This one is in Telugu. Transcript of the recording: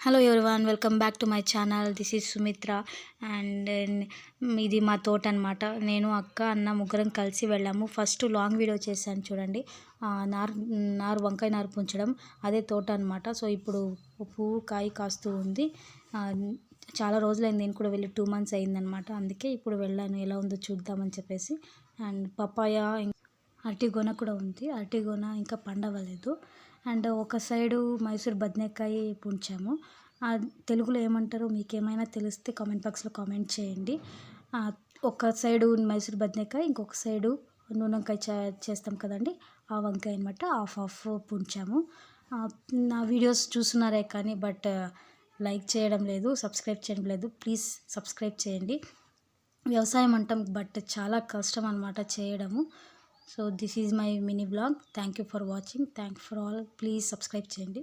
Hello everyone, welcome back to my channel. This is Sumitra and ఇది మా తోట అనమాట. నేను అక్క అన్న ముగ్గురం కలిసి వెళ్ళాము. ఫస్ట్ లాంగ్ వీడియో చేశాను చూడండి, వంకాయ నారు పుంచడం, అదే తోట అనమాట. సో ఇప్పుడు పువ్వు కాయ కాస్తూ ఉంది. చాలా రోజులైంది, నేను కూడా వెళ్ళి 2 months అయిందనమాట. అందుకే ఇప్పుడు వెళ్ళాను, ఎలా ఉందో చూద్దామని చెప్పేసి. అండ్ పపాయ, అరటిగోన కూడా ఉంది. అరటిగోన ఇంకా పండవలేదు. అండ్ ఒక సైడు మైసూర్ బదనేకాయ పుంచాము. తెలుగులో ఏమంటారో మీకు ఏమైనా తెలిస్తే కామెంట్ బాక్స్లో కామెంట్ చేయండి. ఒక సైడు మైసూర్ బదనేకాయ, ఇంకొక సైడు నూనెంకాయ చేస్తాం కదండి, ఆ వంకాయ అనమాట. హాఫ్ పుంచాము. నా వీడియోస్ చూస్తున్నారే కానీ బట్ లైక్ చేయడం లేదు, సబ్స్క్రైబ్ చేయడం లేదు. ప్లీజ్ సబ్స్క్రైబ్ చేయండి. వ్యవసాయం అంటాం బట్ చాలా కష్టం అనమాట చేయడము. So this is my mini blog. Thank you for watching. Thank for all. Please subscribe చేయండి.